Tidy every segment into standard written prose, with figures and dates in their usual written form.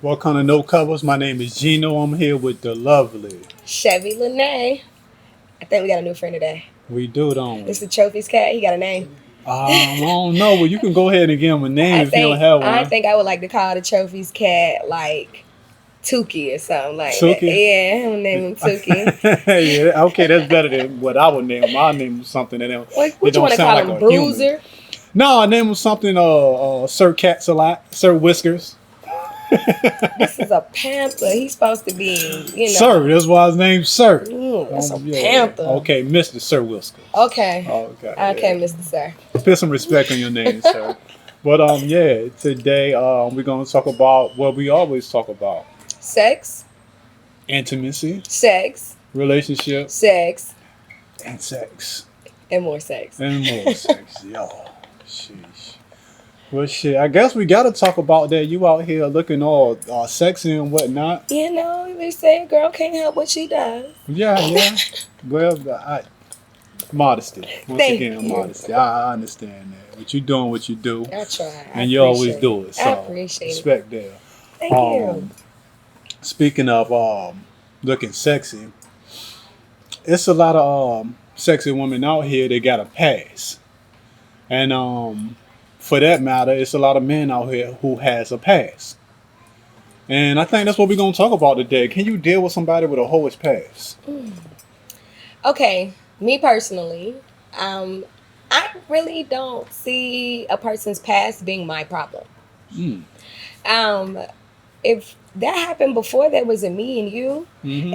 Welcome to No Covers. My name is Geno. I'm here with the lovely Chevy Lanee. I think we got a new friend today. We do, don't we? It's the Trophy's cat. He got a name. I don't know. Well, you can go ahead and give him a name if you don't have one. I think I would like to call the Trophy's cat like Tukey or something like that. Tukey? Yeah, I'm gonna name him Tukey. Yeah, okay, that's better than what I would name him. I name him something that don't. What you want to call him? Bruiser? No, I name him something. Sir Cats-a-Lot, Sir Whiskers. This is a panther. He's supposed to be, Sir. That's why his name's Sir. That's a panther. Okay, Mr. Sir Whiskers. Okay, yeah. Mr. Sir. Put some respect on your name, sir. But today we're gonna talk about what we always talk about: sex, intimacy, sex, relationship, sex, and sex, and more sex, Yo, sheesh. Well, shit. I guess we gotta talk about that. You out here looking all sexy and whatnot. They say a girl can't help what she does. Yeah. Well, modesty. Thank you. Modesty. I understand that. But you doing what you do. I try. And you always do it. So I appreciate respect there. Thank you. Speaking of looking sexy, it's a lot of sexy women out here that got a pass. And for that matter, it's a lot of men out here who has a pass. And I think that's what we're going to talk about today. Can you deal with somebody with a hoish pass? Okay, me personally, I really don't see a person's past being my problem. If that happened before there was a me and you,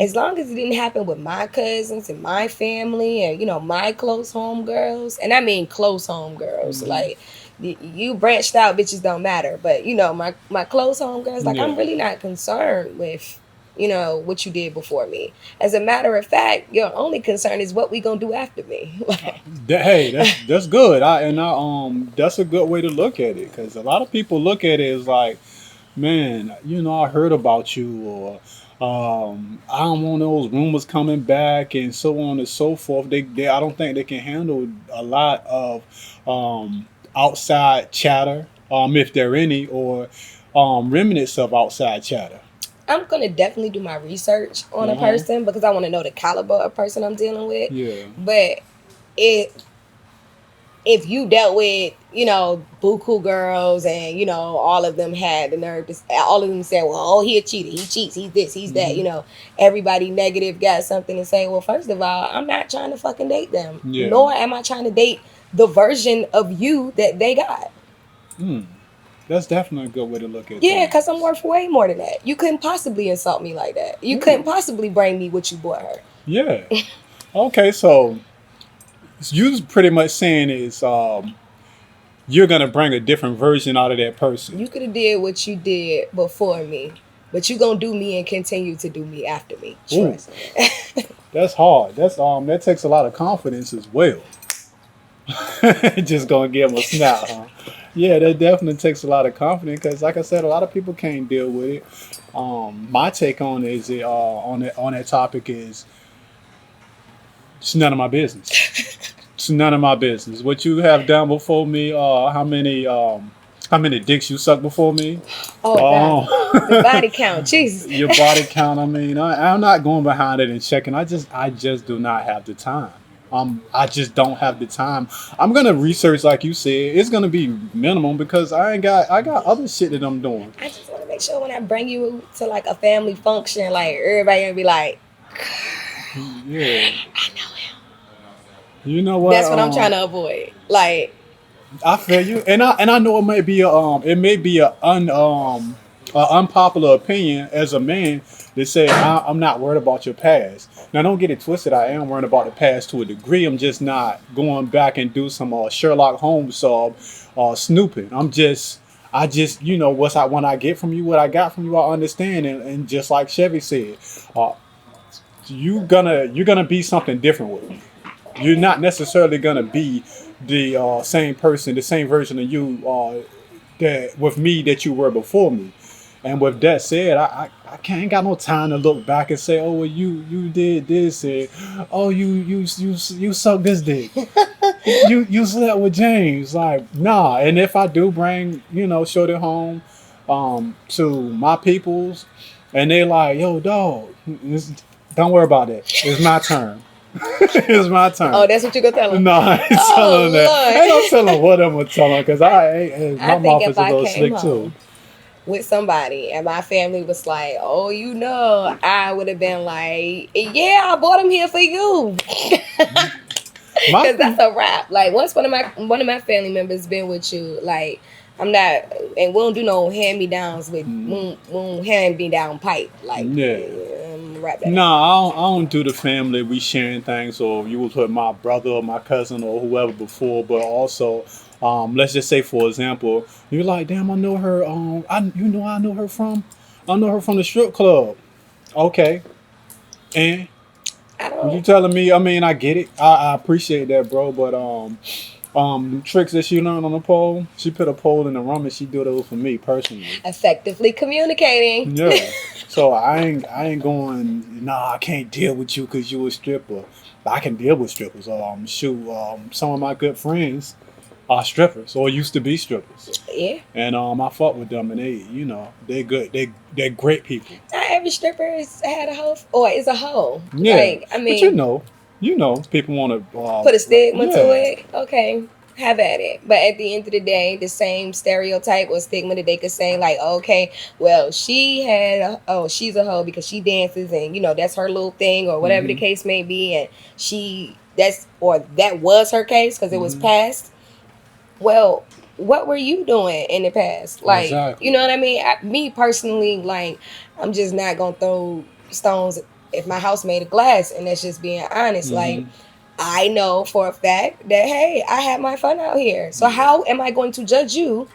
as long as it didn't happen with my cousins and my family and, my close home girls, and I mean close home girls, like you branched out bitches don't matter, but my close home girls, I'm really not concerned with what you did before me. As a matter of fact, your only concern is what we gonna do after me. Hey, that's good. That's a good way to look at it, because a lot of people look at it as like, man, I heard about you, or I don't want those rumors coming back and so on and so forth. I don't think they can handle a lot of outside chatter, if there any, or remnants of outside chatter. I'm going to definitely do my research on a person because I want to know the caliber of person I'm dealing with. Yeah. But if you dealt with, buku girls and, all of them had the nerve to, all of them said, well, he a cheater, he cheats, he's this, he's that, everybody negative got something to say. Well, first of all, I'm not trying to fucking date them. Yeah. Nor am I trying to date the version of you that they got. That's definitely a good way to look at it. Yeah, because I'm worth way more than that. You couldn't possibly insult me like that. You couldn't possibly bring me what you brought her. Yeah. Okay, so you pretty much saying is you're going to bring a different version out of that person. You could have did what you did before me, but you going to do me and continue to do me after me. Trust me. That's hard. That takes a lot of confidence as well. Just going to give them a snap, huh? Yeah, that definitely takes a lot of confidence because, like I said, a lot of people can't deal with it. My take on it is on that topic is it's none of my business. It's none of my business. What you have done before me, how many dicks you sucked before me? Oh, God. The body count, Jesus. Your body count. I mean, I'm not going behind it and checking. I just do not have the time. I just don't have the time. I'm gonna research, like you said. It's gonna be minimum because I got other shit that I'm doing. I just want to make sure when I bring you to like a family function, like everybody gonna be like, yeah, I know him. You know what? That's what I'm trying to avoid. Like, I feel you, and I know it may be a unpopular opinion as a man to say I'm not worried about your past. Now, don't get it twisted. I am worried about the past to a degree. I'm just not going back and do some Sherlock Holmes snooping. I when I get from you what I got from you, I understand. And just like Chevy said, you're gonna be something different with me. You're not necessarily gonna be the same person, the same version of you that with me that you were before me. And with that said, I ain't got no time to look back and say, oh, well, you did this, and oh, you sucked this dick, you slept with James. Like, nah. And if I do bring shorty home, to my peoples, and they like, yo, dog, don't worry about it. It's my turn. It's my turn. Oh, that's what you gonna tell them? No, I ain't telling that. Lord. I ain't gonna tell them what I'm gonna tell them because my mouth is a little slick too. With somebody and my family was like, oh, you know, I would have been like, yeah, I bought him here for you. Because that's a wrap. Like, once one of my family members been with you, like, I'm not, and we don't do no hand-me-downs with, we don't hand-me-down pipe. Like, wrap that No, I don't do the family, we sharing things, or you was with my brother or my cousin or whoever before, but also, let's just say, for example, you're like, damn, I know her, I know her from the strip club. Okay. And you telling me, I mean, I get it. I appreciate that, bro, but, tricks that she learned on the pole, she put a pole in the rum and she do those for me personally. Effectively communicating. Yeah. So I ain't going, nah, I can't deal with you because you a stripper. I can deal with strippers. Some of my good friends are strippers or used to be strippers. Yeah. And I fuck with them and they good. They're great people. Not every stripper had a hoe or is a hoe. Yeah. Like, I mean, but people want to put a stigma to it. Okay, have at it. But at the end of the day, the same stereotype or stigma that they could say, like, okay, well, she's a hoe because she dances and that's her little thing or whatever the case may be, and that was her case because it was past. Well, what were you doing in the past? Like, exactly. You know what I mean? Me personally, like, I'm just not gonna throw stones if my house made of glass, and that's just being honest. Like, I know for a fact that, hey, I had my fun out here. So how am I going to judge you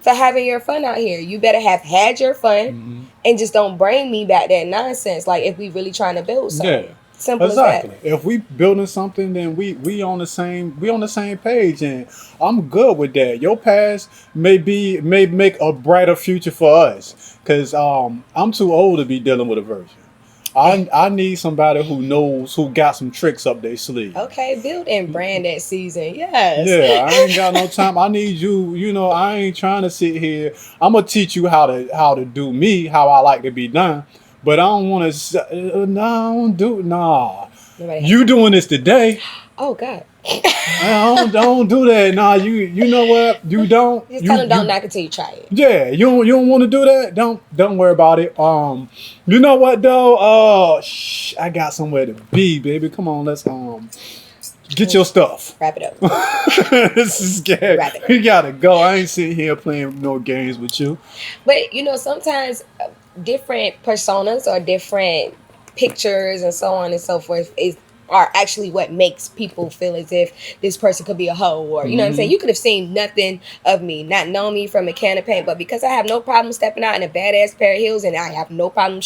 for having your fun out here? You better have had your fun and just don't bring me back that nonsense. Like, if we really trying to build something. Yeah. Simple exactly. as that. If we building something, then we on the same page, and I'm good with that. Your past may make a brighter future for us, cause I'm too old to be dealing with a virgin. I need somebody who got some tricks up their sleeve. Okay, build and brand that season. Yes. Yeah, I ain't got no time. I need you. I ain't trying to sit here. I'm gonna teach you how to do me, how I like to be done. But I don't want to. Nah. You doing this today? Oh God. I don't do that. Nah, you know what? You don't. Just tell them don't knock it till you try it. Yeah, you don't want to do that. Don't worry about it. You know what though? I got somewhere to be, baby. Come on, let's get your stuff. Wrap it up. This is scary. We gotta go. I ain't sitting here playing no games with you. But sometimes different personas or different pictures and so on and so forth are actually what makes people feel as if this person could be a hoe, or you know what I'm saying. You could have seen nothing of me, not known me from a can of paint, but because I have no problem stepping out in a badass pair of heels and I have no problem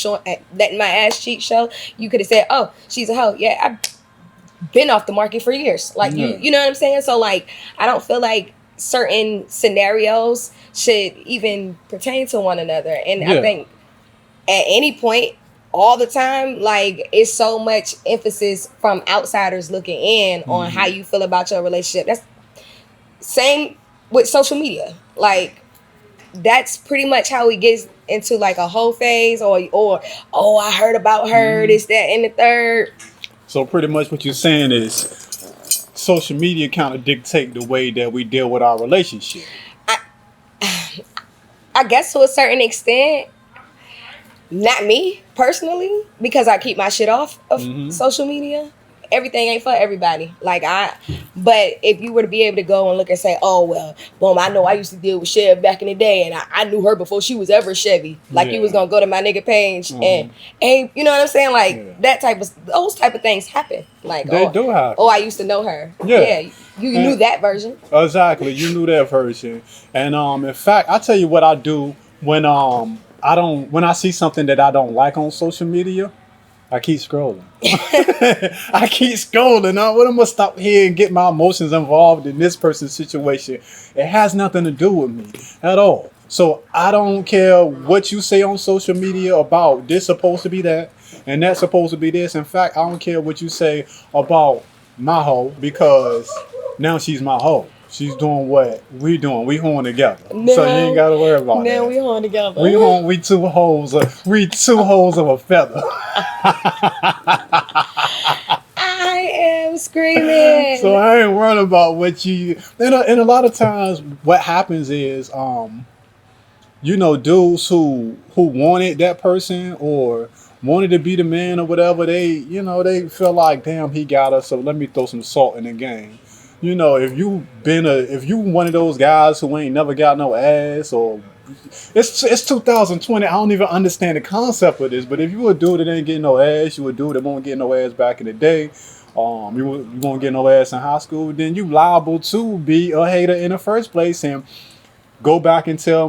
letting my ass cheek show, you could have said, oh, she's a hoe. Yeah, I've been off the market for years. Like you know what I'm saying. So like, I don't feel like certain scenarios should even pertain to one another, and I think at any point, all the time, like, it's so much emphasis from outsiders looking in on how you feel about your relationship. That's same with social media. Like, that's pretty much how it gets into like a whole phase, or oh, I heard about her, this, that, and the third. So pretty much what you're saying is social media kind of dictate the way that we deal with our relationship. I guess to a certain extent. Not me personally, because I keep my shit off of social media. Everything ain't for everybody. But if you were to be able to go and look and say, oh, well, boom, I know I used to deal with Chev back in the day, and I knew her before she was ever Chevy. Like, you was going to go to my nigga page and you know what I'm saying? Like, those type of things happen. Like, they do happen. Oh, I used to know her. Yeah. You knew that version. Exactly. You knew that version. And in fact, I tell you what I do when when I see something that I don't like on social media, I keep scrolling. I keep scrolling. What am I gonna stop here and get my emotions involved in this person's situation? It has nothing to do with me at all. So I don't care what you say on social media about this supposed to be that and that's supposed to be this. In fact, I don't care what you say about my hoe, because now she's my hoe. She's doing what we doing. We horn together, No, so you ain't gotta worry about that. now we on together. We horn. We two holes. We two holes of a feather. I am screaming. So I ain't worried about what you. And a lot of times, what happens is, dudes who wanted that person or wanted to be the man or whatever, they feel like, damn, he got us, so let me throw some salt in the game. If you one of those guys who ain't never got no ass, or it's 2020, I don't even understand the concept of this, but if you a dude that ain't getting no ass, you a dude that won't get no ass back in the day, you won't get no ass in high school, then you liable to be a hater in the first place and go back and tell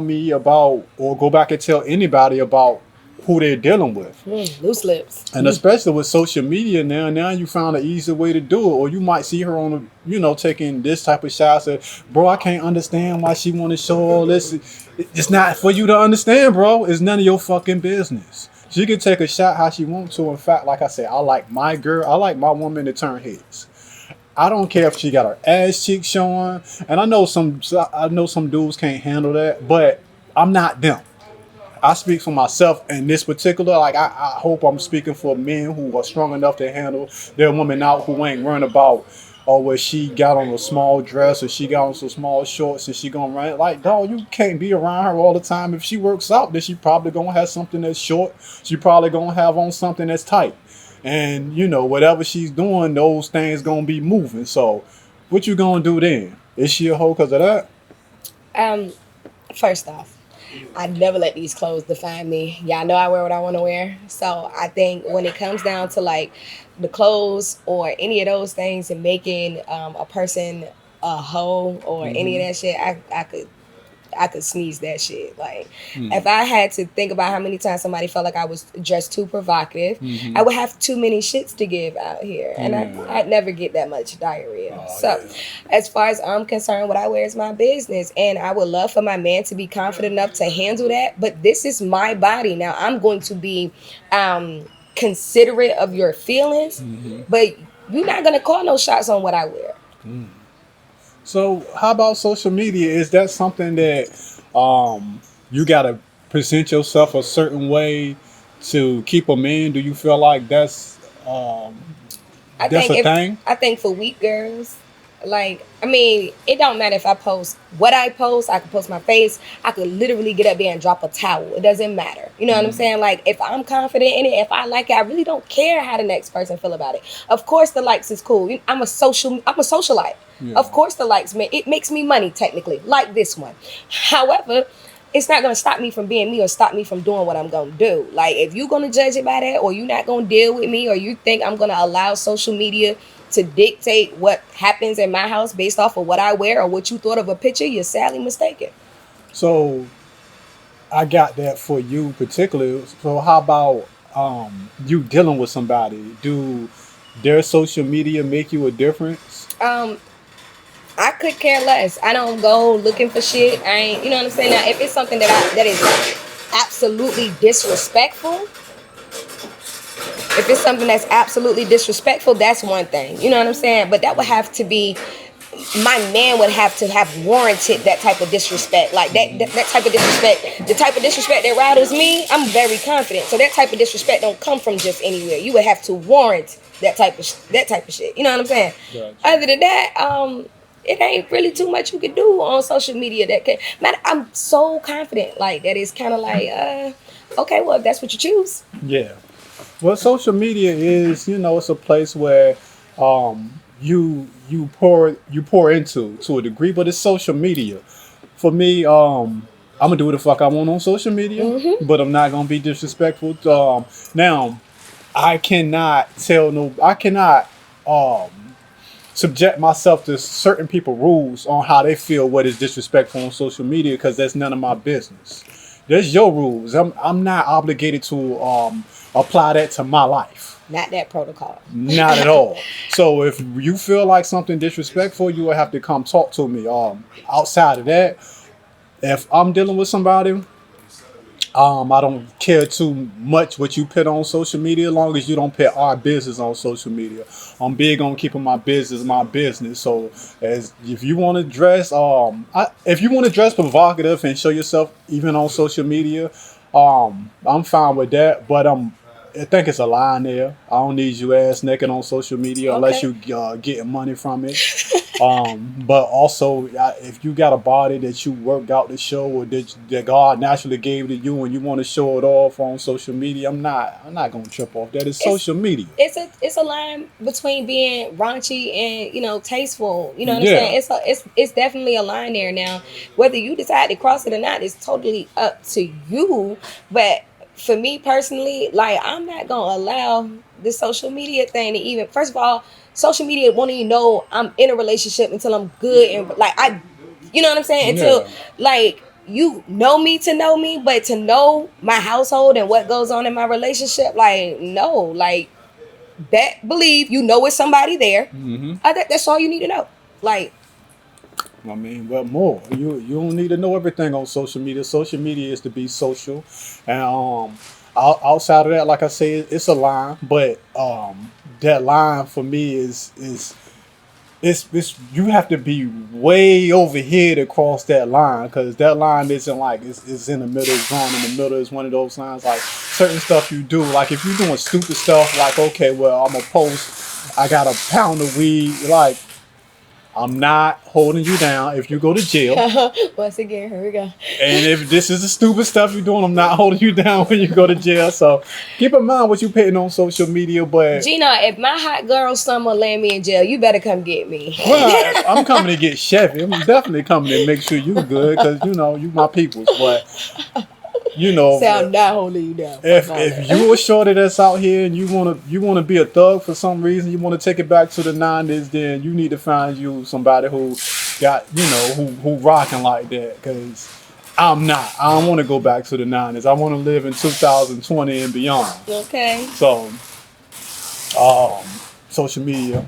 anybody about who they're dealing with. Loose lips. And especially with social media now you found an easy way to do it. Or you might see her on taking this type of shots at, bro, I can't understand why she want to show all this. It's not for you to understand, bro. It's none of your fucking business. She can take a shot how she wants to. In fact, like I said, I like my woman to turn heads. I don't care if she got her ass cheeks showing. And I know some dudes can't handle that, but I'm not them. I speak for myself in this particular. Like I hope I'm speaking for men who are strong enough to handle their woman out, who ain't worrying about where she got on a small dress or she got on some small shorts and she gonna run. Like, dog, you can't be around her all the time. If she works out, then she probably gonna have something that's short. She probably gonna have on something that's tight. And whatever she's doing, those things gonna be moving. So what you gonna do then? Is she a hoe because of that? First off, I never let these clothes define me. Y'all know I wear what I want to wear. So I think when it comes down to like the clothes or any of those things and making a person a hoe or any of that shit, I could sneeze that shit. Like, if I had to think about how many times somebody felt like I was dressed too provocative, I would have too many shits to give out here. And I'd never get that much diarrhea. As far as I'm concerned, what I wear is my business. And I would love for my man to be confident enough to handle that. But this is my body. Now, I'm going to be considerate of your feelings, but you're not going to call no shots on what I wear. So how about social media? Is that something that you got to present yourself a certain way to keep a man? Do you feel like that's a thing? I think for weak girls, it don't matter if I post what I post. I could post my face. I could literally get up there and drop a towel. It doesn't matter. You know what I'm saying? Like, if I'm confident in it, if I like it, I really don't care how the next person feel about it. Of course, the likes is cool. I'm a socialite. Yeah. Of course, the likes, it makes me money technically, like this one. However, it's not going to stop me from being me or stop me from doing what I'm going to do. Like, if you're going to judge it by that, or you're not going to deal with me, or you think I'm going to allow social media to dictate what happens in my house based off of what I wear or what you thought of a picture, you're sadly mistaken. So I got that for you particularly. So how about you dealing with somebody? Do their social media make you a difference? I could care less. I don't go looking for shit. I ain't, you know what I'm saying? Now, if it's something that is absolutely disrespectful, that's one thing. You know what I'm saying? But that would have to be, my man would have to have warranted that type of disrespect. Like that type of disrespect, the type of disrespect that rattles me, I'm very confident. So that type of disrespect don't come from just anywhere. You would have to warrant that type of shit. You know what I'm saying? Gotcha. Other than that, it ain't really too much you can do on social media that can. Man, I'm so confident like that. It's kind of like, okay, well, if that's what you choose. Yeah. Well, social media is, it's a place where you pour into to a degree, but it's social media. For me, I'm gonna do what the fuck I want on social media, but I'm not gonna be disrespectful. Now, I cannot subject myself to certain people's rules on how they feel what is disrespectful on social media, because that's none of my business. There's your rules. I'm not obligated to apply that to my life. Not that protocol. Not at all. So if you feel like something disrespectful, you will have to come talk to me. Outside of that, if I'm dealing with somebody I don't care too much what you put on social media, as long as you don't put our business on social media. I'm big on keeping my business. So, as if you want to dress, if you want to dress provocative and show yourself even on social media, I'm fine with that. But I think it's a line there. I don't need you ass naked on social media unless Okay. you getting money from it. But also, if you got a body that you worked out to show, or that God naturally gave to you, and you want to show it off on social media, I'm not gonna trip off that. It's social media. It's a line between being raunchy and, you know, tasteful. You know what I'm Yeah. saying? It's definitely a line there. Now, whether you decide to cross it or not is totally up to you. But for me personally, like, I'm not gonna allow the social media thing to even. First of all, social media won't even know I'm in a relationship until I'm good and like you know what I'm saying? Until Yeah. like you know me to know me, but to know my household and what goes on in my relationship, like no, like that believe you know it's somebody there. Hmm. That's all you need to know. Like, I mean, what more? You don't need to know everything on social media. Social media is to be social, and outside of that, like I say, it's a line. But that line for me is it's you have to be way over here to cross that line, because that line isn't like it's in the middle, it's drawn in the middle. It's one of those lines, like certain stuff you do, like if you're doing stupid stuff, like okay, well, I'm gonna post I got a pound of weed, like I'm not holding you down if you go to jail. once again, here we go. And if this is the stupid stuff you're doing, I'm not holding you down when you go to jail. So keep in mind what you're putting on social media. But Gina, if my hot girl summer land me in jail, you better come get me. well, I'm coming to get Chevy. I'm definitely coming to make sure you good, because you know you my peoples. But you know, Say I'm not holding you down. if you a shorty that's out here and you wanna be a thug for some reason, you wanna take it back to the '90s, then you need to find you somebody who got who rocking like that. Because I'm not. I don't want to go back to the '90s. I want to live in 2020 and beyond. Okay. So, social media,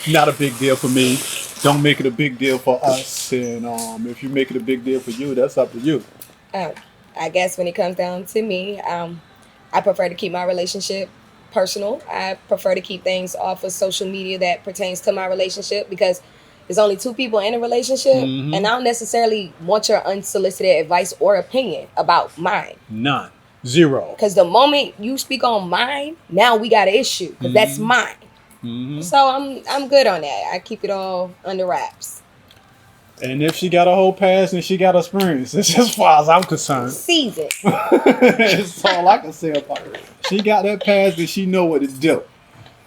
not a big deal for me. Don't make it a big deal for us. And if you make it a big deal for you, that's up to you. I guess when it comes down to me, I prefer to keep my relationship personal. I prefer to keep things off of social media that pertains to my relationship, because there's only two people in a relationship, Mhm. and I don't necessarily want your unsolicited advice or opinion about mine. None. Zero. Because the moment you speak on mine, now we got an issue, because that's mine. Mhm. So I'm good on that. I keep it all under wraps. And if she got a whole past and she got experience, that's as far as I'm concerned. Season. That's all I can say about it. She got that pass and she know what to do.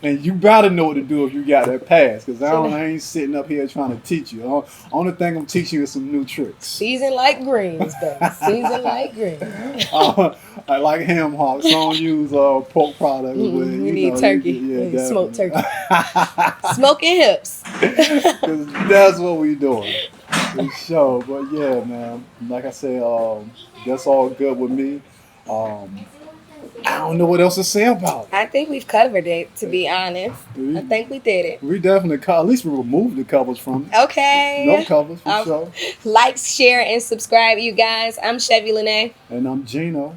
And you gotta know what to do if you got that pass. Because I ain't sitting up here trying to teach you. Only thing I'm teaching you is some new tricks. Season like greens, baby. Season like greens. I like ham hocks. Don't use pork products. With, We need turkey. We need smoked turkey. Smoking hips. 'Cause that's what we doing. For sure. But yeah, man. Like I said, that's all good with me. I don't know what else to say about it. I think we've covered it, to be honest. I think we did it. We definitely at least we removed the covers from it. Okay. No covers for sure. Like, share, and subscribe, you guys. I'm Chevy Lanee. And I'm Geno.